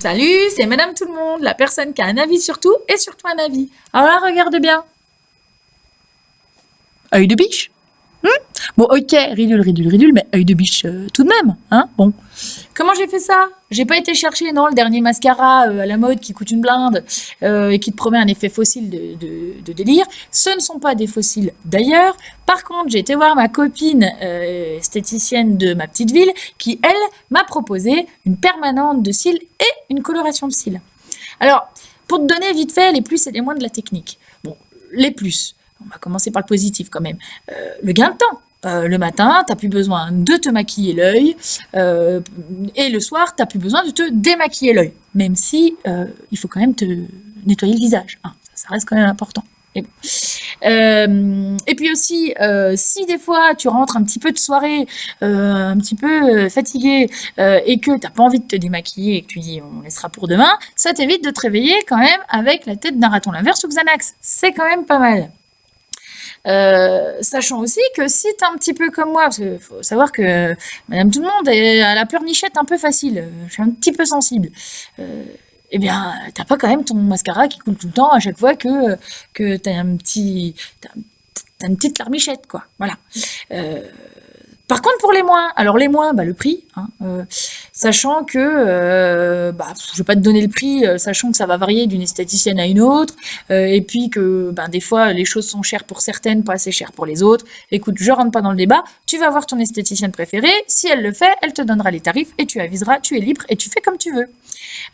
Salut, c'est Madame Tout-le-Monde, la personne qui a un avis sur tout et surtout un avis. Alors là, regarde bien. Œil de biche. Bon, ok, ridule, mais œil de biche tout de même, hein. Bon. Comment j'ai fait ça? J'ai pas été chercher, non, le dernier mascara à la mode qui coûte une blinde et qui te promet un effet fossile de délire. Ce ne sont pas des fossiles d'ailleurs. Par contre, j'ai été voir ma copine esthéticienne de ma petite ville qui, elle, m'a proposé une permanente de cils et une coloration de cils. Alors, pour te donner vite fait les plus et les moins de la technique. Bon, les plus. On va commencer par le positif quand même. Le gain de temps. Le matin, t'as plus besoin de te maquiller l'œil et le soir, t'as plus besoin de te démaquiller l'œil. Même si il faut quand même te nettoyer le visage. Hein, ça reste quand même important. Et, bon. Et puis aussi, si des fois tu rentres un petit peu de soirée, un petit peu fatigué et que t'as pas envie de te démaquiller et que tu dis on laissera pour demain, ça t'évite de te réveiller quand même avec la tête d'un raton laveur sous Xanax. C'est quand même pas mal. Sachant aussi que si t'es un petit peu comme moi, parce qu'il faut savoir que Madame Tout-le-Monde a la pleurnichette un peu facile, je suis un petit peu sensible, eh bien, t'as pas quand même ton mascara qui coule tout le temps à chaque fois que t'as une petite larmichette, quoi. Voilà. Par contre, pour les moins, alors les moins, le prix, hein, sachant que, je vais pas te donner le prix, sachant que ça va varier d'une esthéticienne à une autre, et puis que, des fois, les choses sont chères pour certaines, pas assez chères pour les autres. Écoute, je rentre pas dans le débat, tu vas voir ton esthéticienne préférée, si elle le fait, elle te donnera les tarifs, et tu aviseras, tu es libre, et tu fais comme tu veux.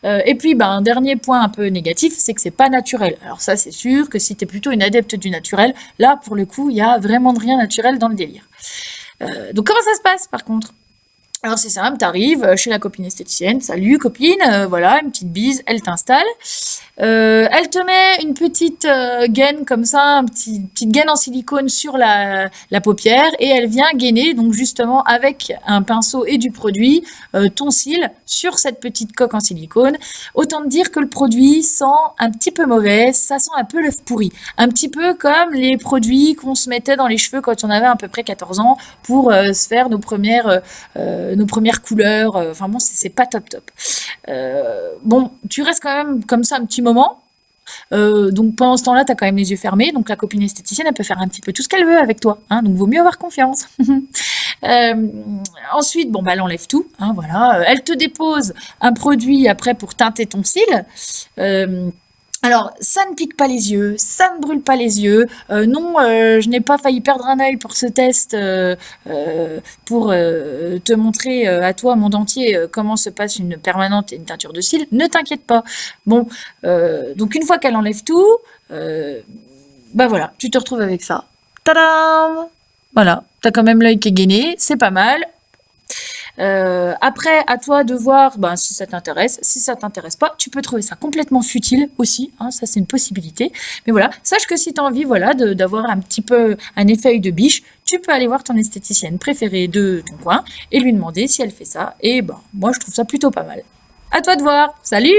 Et puis, un dernier point un peu négatif, c'est que c'est pas naturel. Alors ça, c'est sûr que si t'es plutôt une adepte du naturel, là, pour le coup, il y a vraiment de rien naturel dans le délire. Donc comment ça se passe par contre? Alors c'est simple, t'arrives chez la copine esthéticienne, salut copine, voilà, une petite bise, elle t'installe. Elle te met une petite gaine comme ça, petite gaine en silicone sur la paupière et elle vient gainer donc justement avec un pinceau et du produit ton cil sur cette petite coque en silicone. Autant te dire que le produit sent un petit peu mauvais, ça sent un peu l'œuf pourri. Un petit peu comme les produits qu'on se mettait dans les cheveux quand on avait à peu près 14 ans pour se faire nos premières couleurs. Enfin bon, c'est pas top. Bon, tu restes quand même comme ça un petit moment. Donc pendant ce temps-là, tu as quand même les yeux fermés. Donc la copine esthéticienne, elle peut faire un petit peu tout ce qu'elle veut avec toi. Hein, donc vaut mieux avoir confiance. Ensuite, elle enlève tout. Hein, voilà. Elle te dépose un produit après pour teinter ton cil. Alors, ça ne pique pas les yeux, ça ne brûle pas les yeux. Non, je n'ai pas failli perdre un œil pour ce test, pour te montrer à toi, monde entier, comment se passe une permanente et une teinture de cils. Ne t'inquiète pas. Bon, donc une fois qu'elle enlève tout, voilà, tu te retrouves avec ça. Tadam! Voilà, t'as quand même l'œil qui est gainé, c'est pas mal. Après, à toi de voir si ça t'intéresse. Si ça t'intéresse pas, tu peux trouver ça complètement futile aussi. Hein, ça, c'est une possibilité. Mais voilà, sache que si tu as envie d'avoir un petit peu un effet œil de biche, tu peux aller voir ton esthéticienne préférée de ton coin et lui demander si elle fait ça. Et moi, je trouve ça plutôt pas mal. À toi de voir. Salut!